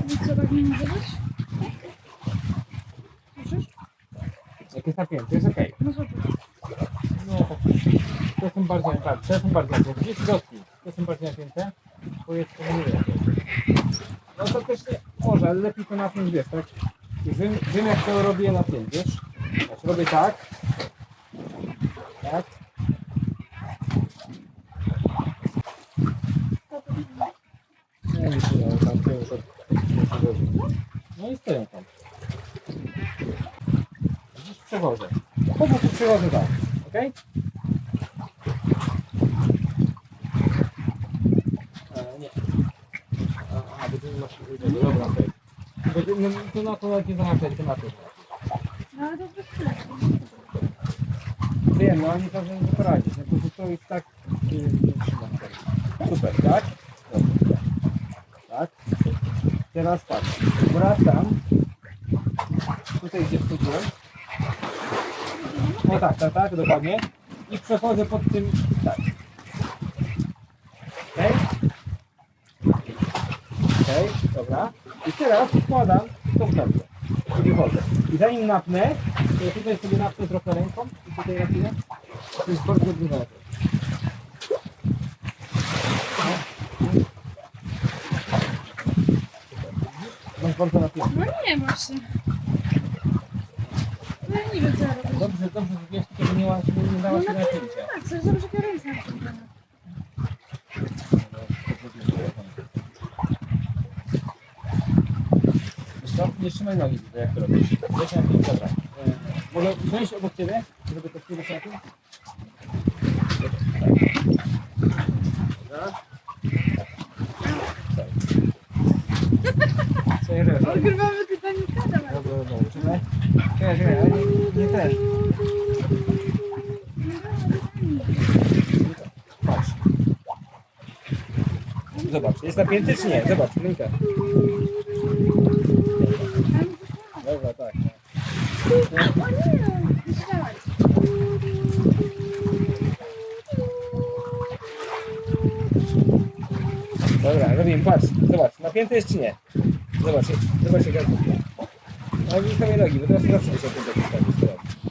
I co, tak nie może być? Słyszysz? Jak jest napięty, jest okej. No zobacz. No, te są bardziej napięte. Te są bardziej napięte. Gdzieś dotknij. Te są bardziej napięte. To jest to nie lepiej. No to też nie może, ale lepiej to napiąć, wiesz, tak? I wiem jak to robię napięć, wiesz? Znaczy robię tak. Tak. Nie wiem, czy tam to już no i stoją tam. Dziś przechodzę. Po prostu przechodzę tak, okej? Nie. Bo ty nie masz... Dobra, okej. No to na to nawet nie zahaczaj, to na to. No ale to jest bez chwilę. Wiem, no ale nie każdy nie poradzić. No to już tak nie trzymam. Super, tak? Dobrze. Tak. Teraz tak. Wracam. Tutaj gdzie wchodziłem. No tak, dokładnie. I przechodzę pod tym. Tak. Okej? Okej, dobra. I teraz wkładam tą klatkę. I wychodzę. I zanim napnę, to ja tutaj sobie napnę trochę ręką i tutaj napnę. To jest bardzo dużo. Masz bardzo napięcie. No nie właśnie. No ja nie wiem co ja robię. Dobrze, że wiesz, kiedy nie dała się napięcia. Tak, coś dobrze jak ręce napięte. Wiesz co? Nie trzymaj nogi tutaj, jak to robisz. Weź na tym, dobra. Może wziąć obok ciebie, żeby to wpłynąć na tym? Dobra. Co ja robię? Odgrywamy Titanica, dawaj. Dobra, czekaj. Czekaj, ale nie też. Patrz. Zobacz, jest napięty czy nie? Zobacz, rękę. Dobra, tak. O nie, muszę działać. Dobra, robimy, patrz, zobacz, napięty jest czy nie? Zobacz jak ale nie stawiaj nogi, bo teraz zawsze muszę to postawić.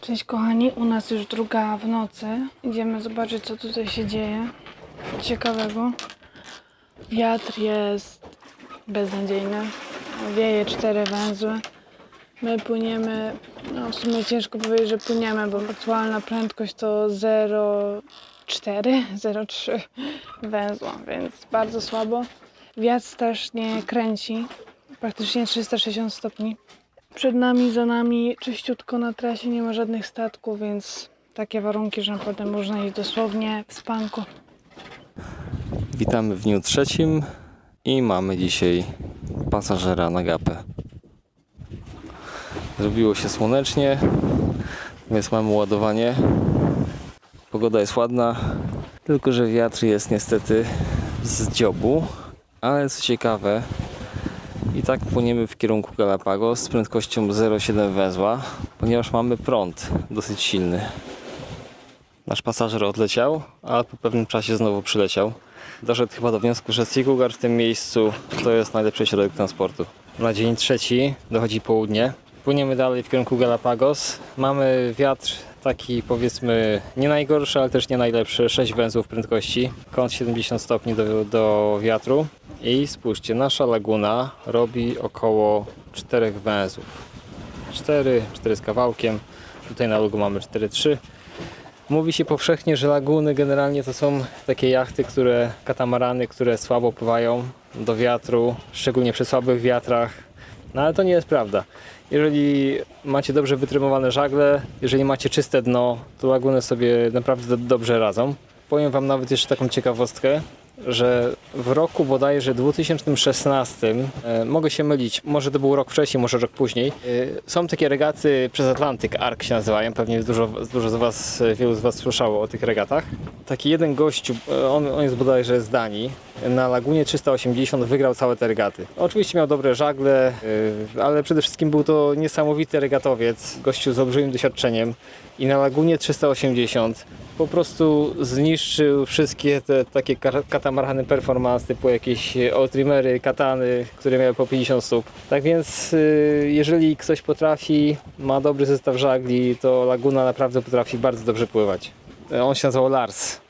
Cześć kochani, u nas już 2 w nocy. Idziemy zobaczyć co tutaj się dzieje ciekawego. Wiatr jest beznadziejny. Wieje 4 węzły. My płyniemy, no w sumie ciężko powiedzieć, że płyniemy, bo aktualna prędkość to 0,4, 0,3 węzła, więc bardzo słabo. Wiatr strasznie kręci, praktycznie 360 stopni. Przed nami, za nami czyściutko na trasie, nie ma żadnych statków, więc takie warunki, że naprawdę można iść dosłownie w spanku. Witamy w dniu 3 i mamy dzisiaj pasażera na gapę. Zrobiło się słonecznie, więc mamy ładowanie. Pogoda jest ładna, tylko że wiatr jest niestety z dziobu, ale co ciekawe, i tak płyniemy w kierunku Galapagos z prędkością 0,7 węzła, ponieważ mamy prąd dosyć silny. Nasz pasażer odleciał, a po pewnym czasie znowu przyleciał. Doszedł chyba do wniosku, że Seagull w tym miejscu to jest najlepszy środek transportu. Na dzień 3 dochodzi południe. Płyniemy dalej w kierunku Galapagos. Mamy wiatr taki powiedzmy nie najgorszy, ale też nie najlepszy. 6 węzłów prędkości, kąt 70 stopni do wiatru. I spójrzcie, nasza laguna robi około 4 węzłów. 4 z kawałkiem. Tutaj na logu mamy 4,3. Mówi się powszechnie, że laguny generalnie to są takie jachty, katamarany, które słabo pływają do wiatru, szczególnie przy słabych wiatrach. No ale to nie jest prawda. Jeżeli macie dobrze wytrymowane żagle, jeżeli macie czyste dno, to laguny sobie naprawdę dobrze radzą. Powiem Wam nawet jeszcze taką ciekawostkę, że w roku bodajże 2016, mogę się mylić, może to był rok wcześniej, może rok później, są takie regaty przez Atlantyk, ARK się nazywają, pewnie dużo z Was, wielu z Was słyszało o tych regatach. Taki jeden gościu, on jest bodajże z Danii, na Lagunie 380 wygrał całe te regaty. Oczywiście miał dobre żagle, ale przede wszystkim był to niesamowity regatowiec, gościu z olbrzymim doświadczeniem i na Lagunie 380 po prostu zniszczył wszystkie te takie katamarany performance typu jakieś oldtimery, katany, które miały po 50 stóp. Tak więc jeżeli ktoś potrafi, ma dobry zestaw żagli, to Laguna naprawdę potrafi bardzo dobrze pływać. On się nazywał Lars,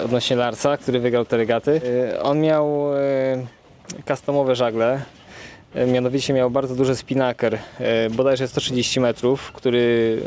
odnośnie Larsa, który wygrał te regaty. On miał customowe żagle, mianowicie miał bardzo duży spinnaker, bodajże 130 metrów, który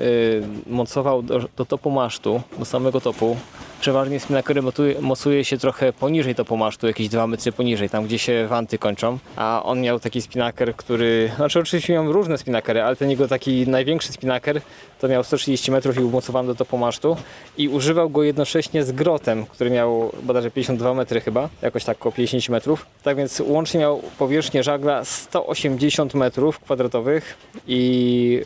mocował do topu masztu, do samego topu. Przeważnie spinnakery mocuje się trochę poniżej topu masztu, jakieś 2 metry poniżej, tam gdzie się wanty kończą. A on miał taki spinnaker, który... Znaczy oczywiście miał różne spinnakery, ale ten jego taki największy spinnaker to miał 130 metrów i był mocowany do topu masztu. I używał go jednocześnie z grotem, który miał bodajże 52 metry chyba, jakoś tak około 50 metrów. Tak więc łącznie miał powierzchnię żagla 180 metrów kwadratowych i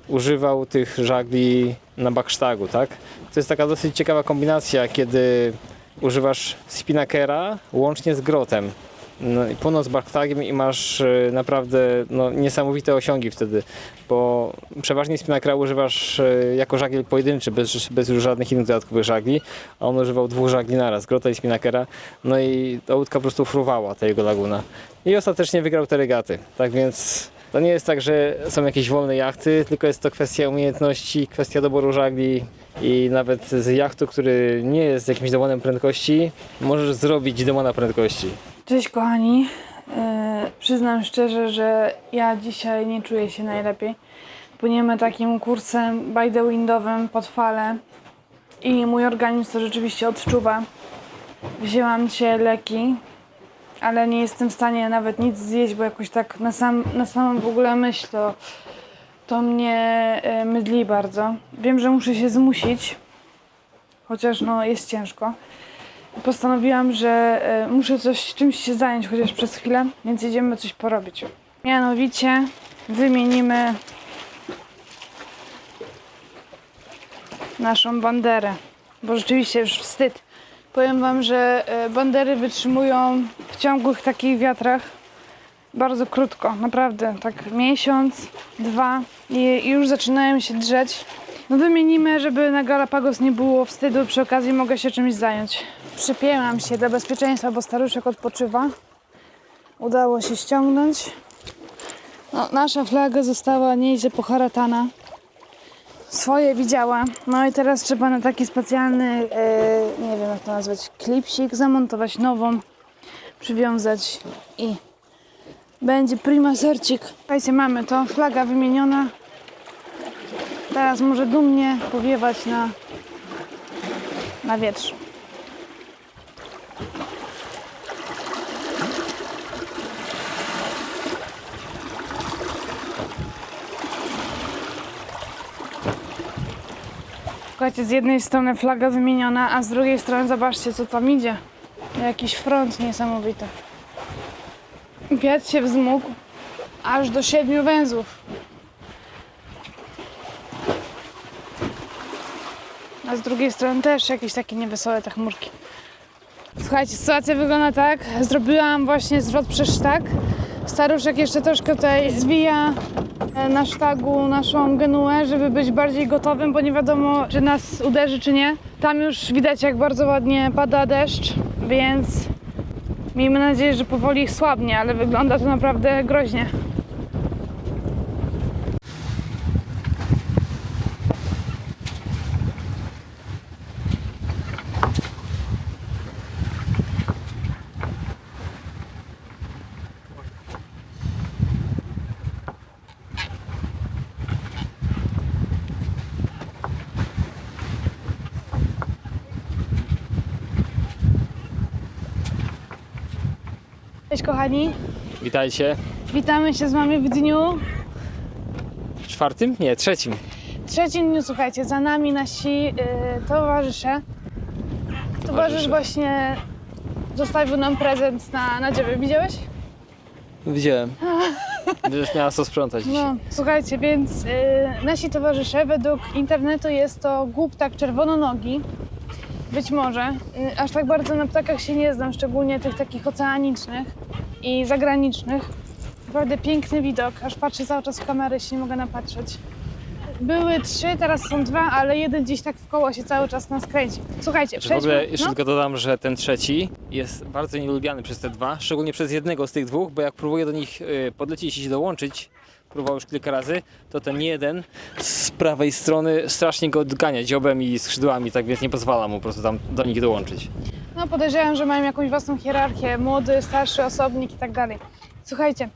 używał tych żagli na backstagu, tak? To jest taka dosyć ciekawa kombinacja, kiedy używasz spinnakera łącznie z grotem. No, i płynąc z backstagiem i masz naprawdę niesamowite osiągi wtedy, bo przeważnie spinnakera używasz jako żagiel pojedynczy, bez już żadnych innych dodatkowych żagli, a on używał 2 żagli naraz, grota i spinnakera, no i ta łódka po prostu fruwała, ta jego Laguna. I ostatecznie wygrał te regaty, tak więc to nie jest tak, że są jakieś wolne jachty, tylko jest to kwestia umiejętności, kwestia doboru żagli i nawet z jachtu, który nie jest jakimś demonem prędkości, możesz zrobić demona prędkości. Cześć kochani, przyznam szczerze, że ja dzisiaj nie czuję się najlepiej. Płyniemy takim kursem by the windowym pod falę i mój organizm to rzeczywiście odczuwa. Wzięłam dzisiaj leki, ale nie jestem w stanie nawet nic zjeść, bo jakoś tak na samą w ogóle myśl to mnie mydli bardzo. Wiem, że muszę się zmusić, chociaż no jest ciężko. Postanowiłam, że muszę czymś się zająć chociaż przez chwilę, więc idziemy coś porobić. Mianowicie wymienimy naszą banderę, bo rzeczywiście już wstyd. Powiem wam, że bandery wytrzymują w ciągłych takich wiatrach bardzo krótko, naprawdę, tak miesiąc, 2 i już zaczynają się drzeć. No wymienimy, żeby na Galapagos nie było wstydu, przy okazji mogę się czymś zająć. Przypięłam się dla bezpieczeństwa, bo staruszek odpoczywa. Udało się ściągnąć. No, nasza flaga została nieźle poharatana. Swoje widziała. No i teraz trzeba na taki specjalny, nie wiem jak to nazwać, klipsik zamontować nową, przywiązać i będzie prima sercik. Słuchajcie, mamy to, flaga wymieniona. Teraz może dumnie powiewać na wietrze. Słuchajcie, z jednej strony flaga wymieniona, a z drugiej strony zobaczcie, co tam idzie. Jakiś front niesamowity. Wiatr się wzmógł aż do 7 węzłów. A z drugiej strony też jakieś takie niewesołe te chmurki. Słuchajcie, sytuacja wygląda tak. Zrobiłam właśnie zwrot przez sztak. Staruszek jeszcze troszkę tutaj zwija na sztagu naszą genuę, żeby być bardziej gotowym, bo nie wiadomo, czy nas uderzy, czy nie. Tam już widać, jak bardzo ładnie pada deszcz, więc miejmy nadzieję, że powoli słabnie, ale wygląda to naprawdę groźnie. Cześć kochani, Witajcie. witamy się z wami w dniu 4? Nie, 3. trzecim dniu. Słuchajcie, za nami nasi towarzysze. Towarzysz właśnie zostawił nam prezent na dziewię. Widziałeś? Widziałem. Będziesz miała co sprzątać dzisiaj. No, słuchajcie, więc nasi towarzysze, według internetu jest to głuptak czerwononogi. Być może. Aż tak bardzo na ptakach się nie znam, szczególnie tych takich oceanicznych i zagranicznych. Naprawdę piękny widok, aż patrzę cały czas w kamerę, się nie mogę napatrzeć. Były 3, teraz są 2, ale jeden gdzieś tak w koło się cały czas nas kręci. Słuchajcie, W ogóle jeszcze no. tylko dodam, że ten trzeci jest bardzo nielubiany przez te dwa, szczególnie przez jednego z tych dwóch, bo jak próbuję do nich podlecieć i się dołączyć, próbował już kilka razy, to ten jeden z prawej strony strasznie go odgania dziobem i skrzydłami, tak więc nie pozwala mu po prostu tam do nich dołączyć. No podejrzewam, że mają jakąś własną hierarchię, młody, starszy osobnik i tak dalej. Słuchajcie,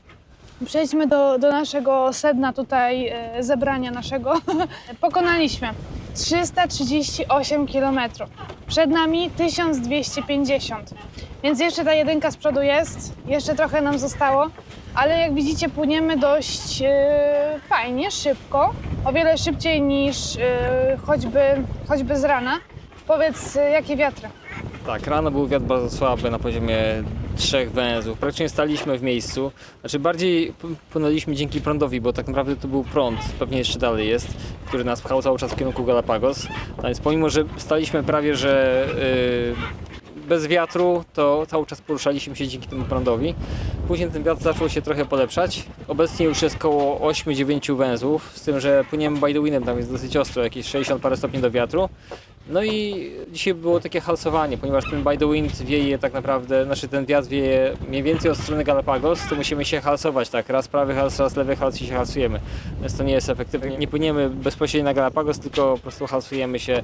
przejdźmy do naszego sedna tutaj, zebrania naszego. Pokonaliśmy 338 km. Przed nami 1250. Więc jeszcze ta jedynka z przodu jest, jeszcze trochę nam zostało, ale jak widzicie płyniemy dość fajnie, szybko. O wiele szybciej niż choćby z rana. Powiedz, jakie wiatry? Tak, rano był wiatr bardzo słaby na poziomie 3 węzłów. Praktycznie staliśmy w miejscu. Znaczy bardziej płynęliśmy dzięki prądowi, bo tak naprawdę to był prąd, pewnie jeszcze dalej jest, który nas pchał cały czas w kierunku Galapagos. A więc pomimo, że staliśmy prawie, że bez wiatru, to cały czas poruszaliśmy się dzięki temu prądowi. Później ten wiatr zaczął się trochę polepszać. Obecnie już jest około 8-9 węzłów, z tym, że płyniemy by the windem, tam jest dosyć ostro, jakieś 60 parę stopni do wiatru. No i dzisiaj było takie halsowanie, ponieważ ten by the wind wieje tak naprawdę, znaczy ten wiatr wieje mniej więcej od strony Galapagos, to musimy się halsować, tak, raz prawy hals, raz lewy hals i się halsujemy. Więc to nie jest efektywne, nie płyniemy bezpośrednio na Galapagos, tylko po prostu halsujemy się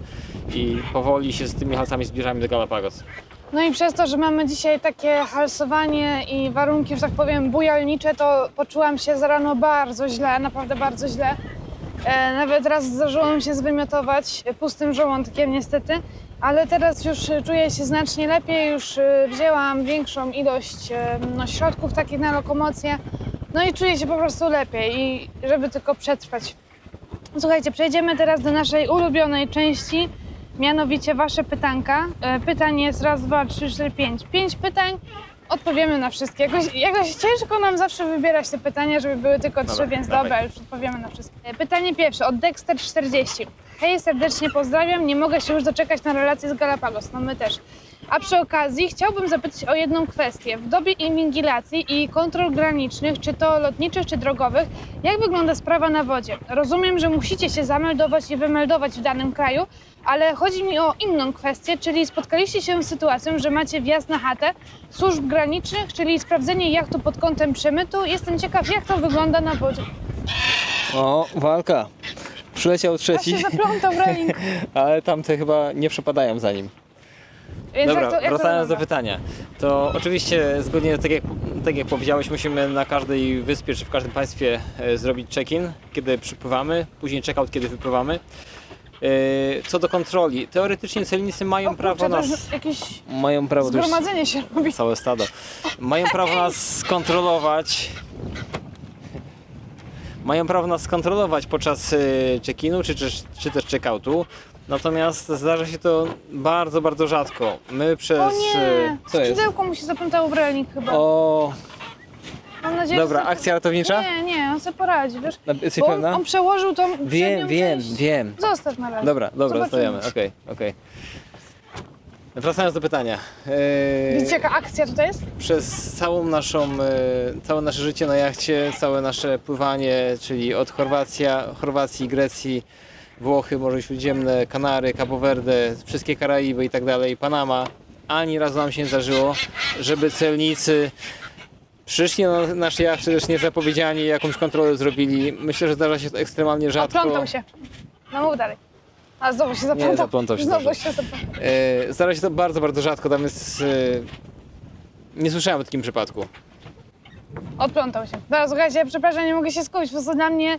i powoli się z tymi halsami zbliżamy do Galapagos. No i przez to, że mamy dzisiaj takie halsowanie i warunki, że tak powiem, bujalnicze, to poczułam się za rano bardzo źle, naprawdę bardzo źle. Nawet raz zdarzyło mi się zwymiotować pustym żołądkiem niestety, ale teraz już czuję się znacznie lepiej, już wzięłam większą ilość środków takich na lokomocję, no i czuję się po prostu lepiej i żeby tylko przetrwać. Słuchajcie, przejdziemy teraz do naszej ulubionej części, mianowicie wasze pytanka. Pytań jest raz, dwa, trzy, cztery, pięć. 5 pytań. Odpowiemy na wszystkie. Jakoś ciężko nam zawsze wybierać te pytania, żeby były tylko 3, więc dawaj. dobra, już odpowiemy na wszystkie. Pytanie pierwsze od Dexter40. Hej, serdecznie pozdrawiam, nie mogę się już doczekać na relację z Galapagos, no my też. A przy okazji chciałbym zapytać o jedną kwestię. W dobie inwigilacji i kontrol granicznych, czy to lotniczych, czy drogowych, jak wygląda sprawa na wodzie? Rozumiem, że musicie się zameldować i wymeldować w danym kraju, ale chodzi mi o inną kwestię, czyli spotkaliście się z sytuacją, że macie wjazd na chatę służb granicznych, czyli sprawdzenie jachtu pod kątem przemytu. Jestem ciekaw, jak to wygląda na wodzie. O, walka. Przyleciał Aż trzeci, się zaplątał railing. ale tamte chyba nie przepadają za nim. Więc Dobra, jak to wracając do wygląda? pytania, to oczywiście zgodnie tak jak powiedziałeś, musimy na każdej wyspie czy w każdym państwie zrobić check-in, kiedy przypływamy, później check-out, kiedy wypływamy. Co do kontroli, teoretycznie celnicy mają O prawo kurczę, to nas... już jakieś Mają prawo... to już zgromadzenie się robi. całe stado. Mają prawo nas skontrolować. Mają prawo nas skontrolować podczas check-inu czy też check-outu. Natomiast zdarza się to bardzo, bardzo rzadko. My przez... O nie! Co jest? Skrzydełko mu się zaplątało w railing chyba. O, Mam nadzieję, dobra, że akcja ratownicza? Nie, on sobie poradzi, wiesz? Jesteś Bo pewna? on przełożył tą przednią Wiem. część. Zostaw na razie. Dobra, Zobaczymy. zostawiamy, okej. Wracając do pytania. Widzicie, jaka akcja tutaj jest? Przez całe nasze życie na jachcie, całe nasze pływanie, czyli od Chorwacji, Grecji, Włochy, Morze Śródziemne, Kanary, Cabo Verde, wszystkie Karaiby i tak dalej, Panama, ani razu nam się nie zdarzyło, żeby celnicy przyszli na nasz jacht, czy też niezapowiedziani i jakąś kontrolę zrobili. Myślę, że zdarza się to ekstremalnie rzadko. Oplątał się. No mów dalej. A znowu się zaplątał. Nie, zaplątał się Znowu dobrze. się zaplątał. Zdarza się to bardzo, bardzo rzadko, tam jest... nie słyszałem o takim przypadku. Odplątał się. Teraz słuchajcie, ja przepraszam, nie mogę się skupić, po prostu dla mnie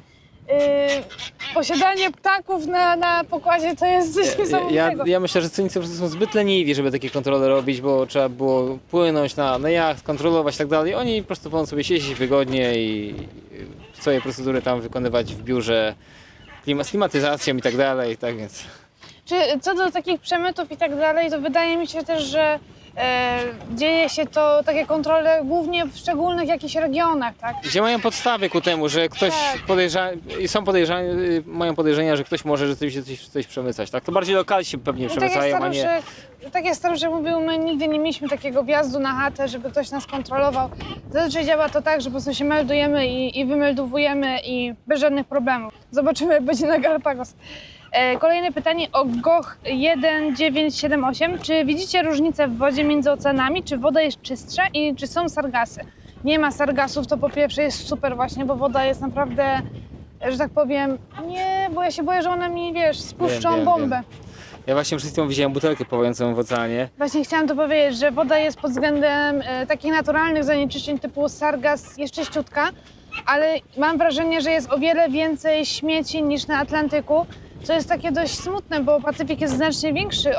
posiadanie ptaków na pokładzie to jest coś niesamowitego. Ja myślę, że celnicy po prostu są zbyt leniwi, żeby takie kontrole robić, bo trzeba było płynąć na jacht, kontrolować i tak dalej. Oni po prostu wolą sobie siedzieć wygodnie i swoje procedury tam wykonywać w biurze z klimatyzacją i tak dalej, tak więc... Czy co do takich przemytów i tak dalej, to wydaje mi się też, że dzieje się to, takie kontrole głównie w szczególnych jakichś regionach, tak? Gdzie mają podstawy ku temu, że ktoś Tak. mają podejrzenia, że ktoś może rzeczywiście coś przemycać, tak? To bardziej lokalni się pewnie przemycają, a nie... Tak jak staruszek mówił, my nigdy nie mieliśmy takiego wjazdu na chatę, żeby ktoś nas kontrolował. Zazwyczaj działa to tak, że po prostu się meldujemy i wymeldowujemy i bez żadnych problemów. Zobaczymy, jak będzie na Galapagos. Kolejne pytanie o GOCH 1978. Czy widzicie różnicę w wodzie między oceanami? Czy woda jest czystsza i czy są sargasy? Nie ma sargasów, to po pierwsze jest super właśnie, bo woda jest naprawdę, że tak powiem, nie, bo ja się boję, że one mi, wiesz, spuszczą Wiem. bombę. Ja właśnie przed chwilą widziałem butelkę pływającą w oceanie. Właśnie chciałam to powiedzieć, że woda jest pod względem takich naturalnych zanieczyszczeń typu sargas jest czyściutka, ale mam wrażenie, że jest o wiele więcej śmieci niż na Atlantyku, co jest takie dość smutne, bo Pacyfik jest znacznie większy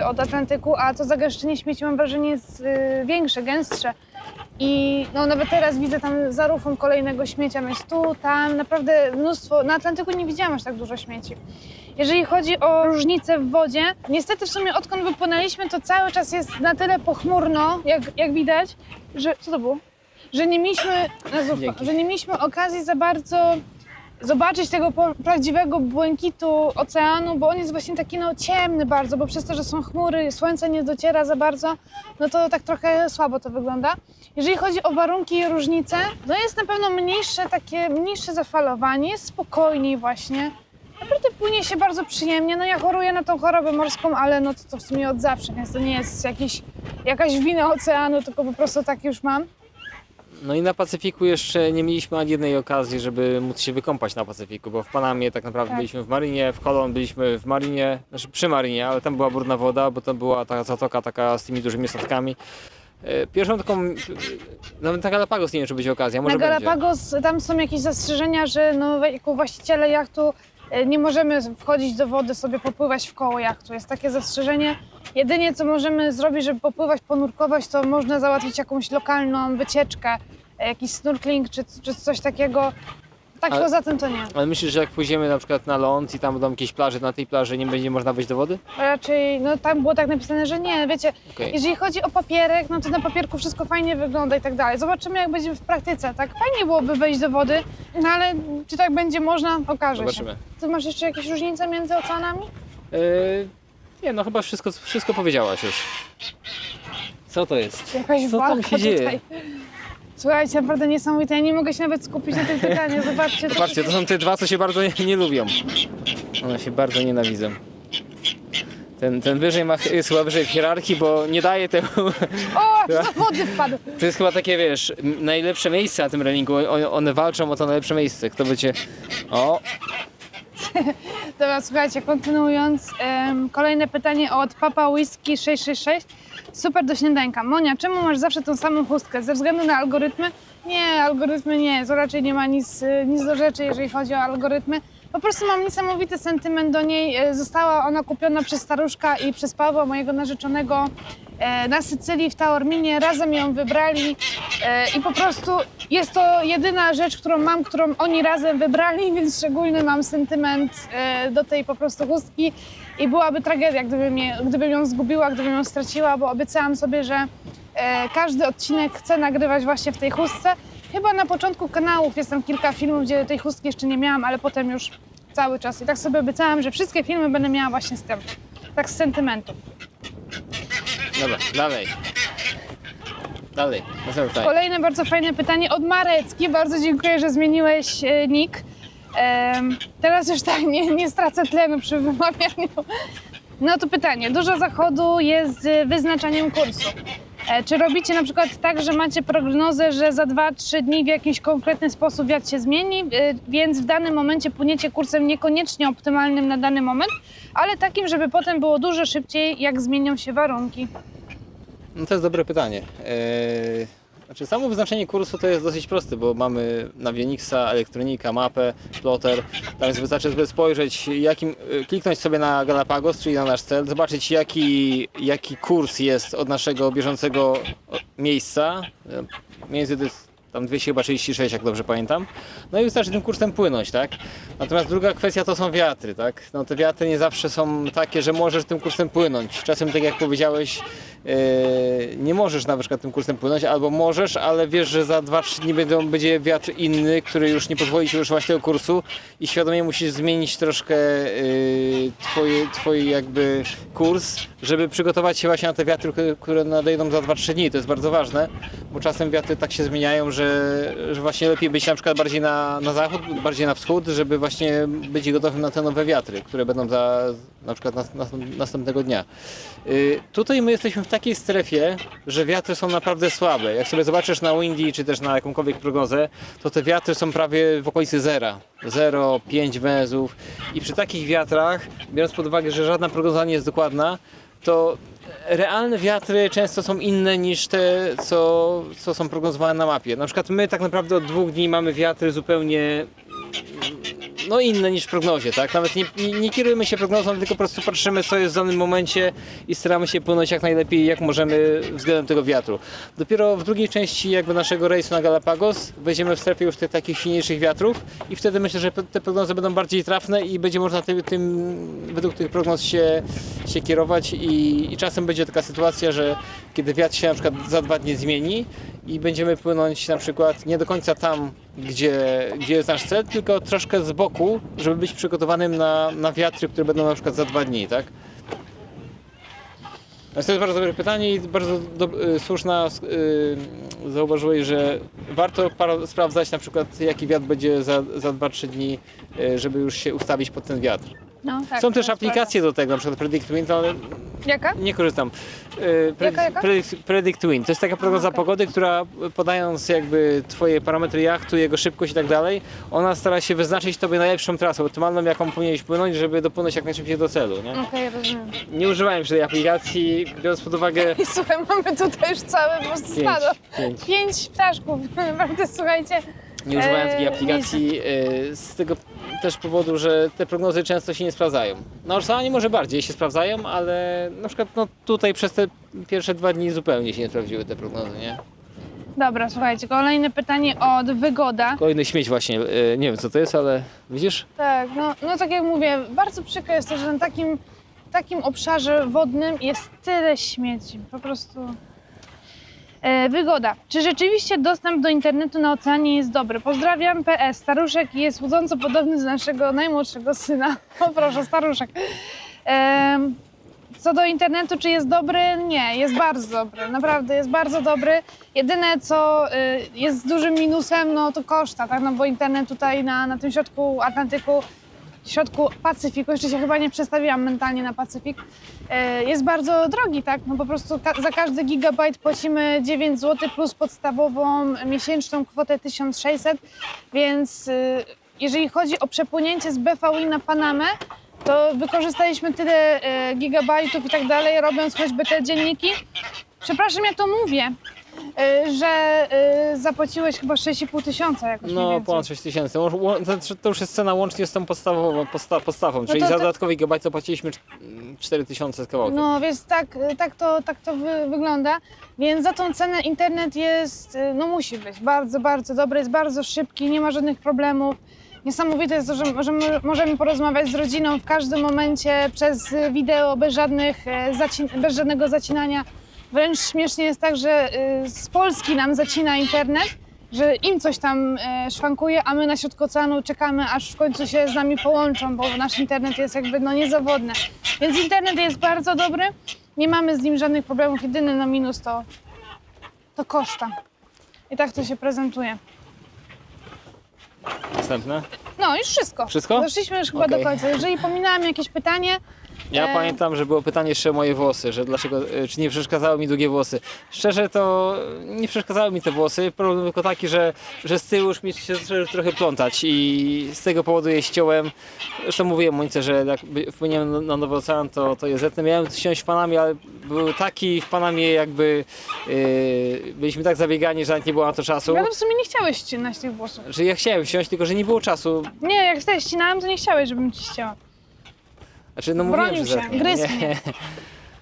od Atlantyku, a to zagęszczenie śmieci mam wrażenie jest większe, gęstsze. I no, nawet teraz widzę tam za rufą kolejnego śmiecia, więc tu, tam, naprawdę mnóstwo. Na Atlantyku nie widziałam aż tak dużo śmieci. Jeżeli chodzi o różnice w wodzie, niestety w sumie odkąd wypłynęliśmy, to cały czas jest na tyle pochmurno, jak widać, że... Co to było? Że nie mieliśmy... Dzięki. Że nie mieliśmy okazji za bardzo zobaczyć tego prawdziwego błękitu oceanu, bo on jest właśnie taki no ciemny bardzo, bo przez to, że są chmury, słońce nie dociera za bardzo, no to tak trochę słabo to wygląda. Jeżeli chodzi o warunki i różnice, no jest na pewno mniejsze zafalowanie, jest spokojniej właśnie. Naprawdę płynie się bardzo przyjemnie, no ja choruję na tą chorobę morską, ale no to w sumie od zawsze, więc to nie jest jakaś wina oceanu, tylko po prostu tak już mam. No i na Pacyfiku jeszcze nie mieliśmy ani jednej okazji, żeby móc się wykąpać na Pacyfiku, bo w Panamie tak naprawdę Tak. byliśmy w Marinie, w Colon byliśmy w Marinie, znaczy przy Marinie, ale tam była brudna woda, bo to była ta zatoka taka z tymi dużymi statkami. Pierwszą taką, nawet na Galapagos nie wiem, czy będzie okazja, może Na Galapagos tam są jakieś zastrzeżenia, że no, jako właściciele jachtu nie możemy wchodzić do wody, sobie popływać w koło jachtu. Jest takie zastrzeżenie. Jedynie co możemy zrobić, żeby popływać, ponurkować, to można załatwić jakąś lokalną wycieczkę, jakiś snorkeling czy coś takiego. Tak, Ale- poza tym to nie. Ale myślisz, że jak pójdziemy na przykład na ląd i tam będą jakieś plaże, na tej plaży nie będzie można wejść do wody? Raczej, no tam było tak napisane, że nie. Wiecie, Okej. jeżeli chodzi o papierek, no to na papierku wszystko fajnie wygląda i tak dalej. Zobaczymy, jak będzie w praktyce. Tak fajnie byłoby wejść do wody, no ale czy tak będzie można, okaże Zobaczymy. się. Ty masz jeszcze jakieś różnice między oceanami? Nie, no chyba wszystko powiedziałaś już. Co to jest? Jakaś Co tam walka się dzieje? tutaj. Słuchajcie, naprawdę niesamowite. Ja nie mogę się nawet skupić na tym pytaniu. Zobaczcie. Zobaczcie, to są te dwa, co się bardzo nie lubią. One się bardzo nienawidzą. Ten wyżej jest chyba wyżej w hierarchii, bo nie daje tego. O, do wody wpadł. To jest chyba takie, wiesz, najlepsze miejsce na tym relingu. One walczą o to najlepsze miejsce. Kto by cię... O! Dobra, słuchajcie, kontynuując. Kolejne pytanie od Papa Whisky 666. Super do śniadanka. Monia, czemu masz zawsze tą samą chustkę? Ze względu na algorytmy? Nie, algorytmy nie. To raczej nie ma nic do rzeczy, jeżeli chodzi o algorytmy. Po prostu mam niesamowity sentyment do niej. Została ona kupiona przez staruszka i przez Pawła, mojego narzeczonego, na Sycylii, w Taorminie. Razem ją wybrali i po prostu jest to jedyna rzecz, którą mam, którą oni razem wybrali, więc szczególny mam sentyment do tej po prostu chustki. I byłaby tragedia, gdybym ją zgubiła, gdybym ją straciła, bo obiecałam sobie, że każdy odcinek chcę nagrywać właśnie w tej chustce. Chyba na początku kanałów jest tam kilka filmów, gdzie tej chustki jeszcze nie miałam, ale potem już cały czas. I tak sobie obiecałam, że wszystkie filmy będę miała właśnie z tym, tak z sentymentu. Dobra, dalej. Dalej, następne pytanie. Kolejne bardzo fajne pytanie od Marecki. Bardzo dziękuję, że zmieniłeś nick. Teraz już tak nie stracę tlenu przy wymawianiu. No to pytanie. Dużo zachodu jest z wyznaczaniem kursu. Czy robicie na przykład tak, że macie prognozę, że za 2-3 dni w jakiś konkretny sposób wiatr się zmieni, więc w danym momencie płyniecie kursem niekoniecznie optymalnym na dany moment, ale takim, żeby potem było dużo szybciej, jak zmienią się warunki? No to jest dobre pytanie. Znaczy samo wyznaczenie kursu to jest dosyć proste, bo mamy Navionixa, elektronika, mapę, plotter. Tam jest wystarczy sobie spojrzeć, kliknąć sobie na Galapagos, czyli na nasz cel, zobaczyć jaki kurs jest od naszego bieżącego miejsca. Mniej więcej to jest tam 200 chyba 36, jak dobrze pamiętam. No i wystarczy tym kursem płynąć, tak? Natomiast druga kwestia to są wiatry, tak? No te wiatry nie zawsze są takie, że możesz tym kursem płynąć. Czasem, tak jak powiedziałeś, nie możesz na przykład tym kursem płynąć, albo możesz, ale wiesz, że za 2-3 dni będzie wiatr inny, który już nie pozwoli ci używać tego kursu i świadomie musisz zmienić troszkę twój jakby kurs, żeby przygotować się właśnie na te wiatry, które nadejdą za 2-3 dni. To jest bardzo ważne, bo czasem wiatry tak się zmieniają, że właśnie lepiej być na przykład bardziej na zachód, bardziej na wschód, żeby właśnie być gotowym na te nowe wiatry, które będą na przykład następnego dnia. Tutaj my jesteśmy w takiej strefie, że wiatry są naprawdę słabe. Jak sobie zobaczysz na Windy czy też na jakąkolwiek prognozę, to te wiatry są prawie w okolicy zera. 0,5 węzłów i przy takich wiatrach, biorąc pod uwagę, że żadna prognoza nie jest dokładna, to realne wiatry często są inne niż te, co są prognozowane na mapie. Na przykład my tak naprawdę od 2 dni mamy wiatry zupełnie inne niż w prognozie, tak? Nawet nie kierujemy się prognozą, tylko po prostu patrzymy, co jest w danym momencie i staramy się płynąć jak najlepiej, jak możemy względem tego wiatru. Dopiero w drugiej części jakby naszego rejsu na Galapagos wejdziemy w strefę już tych takich silniejszych wiatrów i wtedy myślę, że te prognozy będą bardziej trafne i będzie można według tych prognoz się kierować i czasem będzie taka sytuacja, że kiedy wiatr się na przykład za 2 dni zmieni i będziemy płynąć na przykład nie do końca tam, gdzie jest nasz cel, tylko troszkę z boku, żeby być przygotowanym na wiatry, które będą na przykład za 2 dni, tak? To jest bardzo dobre pytanie i bardzo słuszna zauważyłeś, że warto sprawdzać na przykład jaki wiatr będzie za 2-3 dni, żeby już się ustawić pod ten wiatr. No, tak, Są też aplikacje do tego, na przykład Predict Wind, ale Jaka? nie korzystam. Jaka? Predict Wind to jest taka prognoza pogody, która podając jakby twoje parametry jachtu, jego szybkość i tak dalej, ona stara się wyznaczyć tobie najlepszą trasę, optymalną, jaką powinieneś płynąć, żeby dopłynąć jak najszybciej do celu, nie? Okej, rozumiem. Nie używałem jeszcze tej aplikacji, biorąc pod uwagę... I słuchaj, mamy tutaj już całe po prostu stado. 5 ptaszków, naprawdę, słuchajcie. Nie używałem takiej aplikacji z tego też powodu, że te prognozy często się nie sprawdzają. Na Oceanie może bardziej się sprawdzają, ale na przykład tutaj przez te pierwsze 2 dni zupełnie się nie sprawdziły te prognozy, nie? Dobra, słuchajcie, kolejne pytanie od Wygoda. Kolejny śmieć właśnie, nie wiem co to jest, ale widzisz? Tak, no tak jak mówię, bardzo przykre jest to, że na takim obszarze wodnym jest tyle śmieci, po prostu... Wygoda. Czy rzeczywiście dostęp do internetu na oceanie jest dobry? Pozdrawiam, PS. Staruszek jest łudząco podobny do naszego najmłodszego syna. O proszę, staruszek. Co do internetu, czy jest dobry? Nie, jest bardzo dobry. Naprawdę jest bardzo dobry. Jedyne, co jest dużym minusem, no to koszta, tak? No bo internet tutaj na tym środku Atlantyku, w środku Pacyfiku, jeszcze się chyba nie przestawiłam mentalnie na Pacyfik, jest bardzo drogi, tak? No po prostu za każdy gigabajt płacimy 9 zł plus podstawową miesięczną kwotę 1600, więc jeżeli chodzi o przepłynięcie z BVI na Panamę, to wykorzystaliśmy tyle gigabajtów i tak dalej, robiąc choćby te dzienniki. Przepraszam, ja to mówię, że zapłaciłeś chyba 6,5 tysiąca jakoś mniej No, więcej. ponad 6 tysięcy. To już jest cena łącznie z tą podstawą, czyli to za tak- dodatkowy gigabajt zapłaciliśmy 4 tysiące z kawałkiem. No więc tak to wygląda, więc za tą cenę internet jest, no musi być bardzo, bardzo dobry, jest bardzo szybki, nie ma żadnych problemów. Niesamowite jest to, że możemy porozmawiać z rodziną w każdym momencie przez wideo, bez żadnego zacinania. Wręcz śmiesznie jest tak, że z Polski nam zacina internet, że im coś tam szwankuje, a my na środku oceanu czekamy, aż w końcu się z nami połączą, bo nasz internet jest jakby niezawodny. Więc internet jest bardzo dobry, nie mamy z nim żadnych problemów, jedyny minus to koszta. I tak to się prezentuje. Następne. No już wszystko. Wszystko? Doszliśmy już chyba Okej. do końca. Jeżeli pominęłam jakieś pytanie, Ja pamiętam, że było pytanie jeszcze o moje włosy, że dlaczego, czy nie przeszkadzały mi długie włosy. Szczerze to nie przeszkadzały mi te włosy, problem tylko taki, że z tyłu już mi się zaczęły trochę plątać i z tego powodu je ściąłem. Zresztą mówiłem Monice, że jak wpłyniemy na Nowy Ocean, to je zetnę. Miałem ściąć w Panamie, ale był taki w Panamie jakby, byliśmy tak zabiegani, że nawet nie było na to czasu. ale w sumie nie chciałeś ścinać tych włosów. Że ja chciałem ściąć, tylko że nie było czasu. Nie, jak sobie ścinałam, to nie chciałeś, żebym ci ścięła. Znaczy, no mówiłem, Bronił że się, zetnę. gryzł Nie. mnie.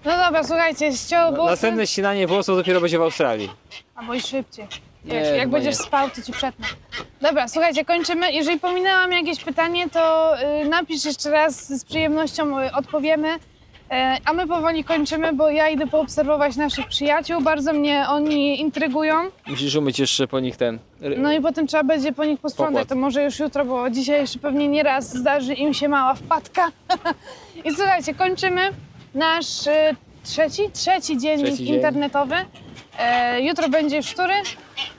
No dobra, słuchajcie, ściął włosy. Następne ścinanie włosów dopiero będzie w Australii. Albo i szybciej. Wiesz, Nie, jak chyba będziesz nie. spał, to ci przetnę. Dobra, słuchajcie, kończymy. Jeżeli pominęłam jakieś pytanie, to napisz jeszcze raz, z przyjemnością odpowiemy. A my powoli kończymy, bo ja idę poobserwować naszych przyjaciół. Bardzo mnie oni intrygują. Musisz umyć jeszcze po nich ten... No i potem trzeba będzie po nich posprzątać. Pokład. To może już jutro, bo dzisiaj jeszcze pewnie nieraz zdarzy im się mała wpadka. I słuchajcie, kończymy nasz trzeci dziennik Trzeci dzień. internetowy. Jutro będzie już który?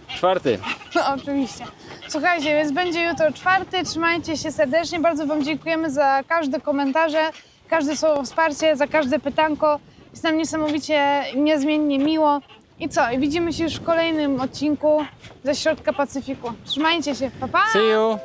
4. No oczywiście. Słuchajcie, więc będzie jutro 4. Trzymajcie się serdecznie. Bardzo Wam dziękujemy za każde komentarze, każde słowo wsparcie, za każde pytanko. Jest nam niesamowicie, niezmiennie miło. I co? I widzimy się już w kolejnym odcinku ze środka Pacyfiku. Trzymajcie się. Pa, pa! See you!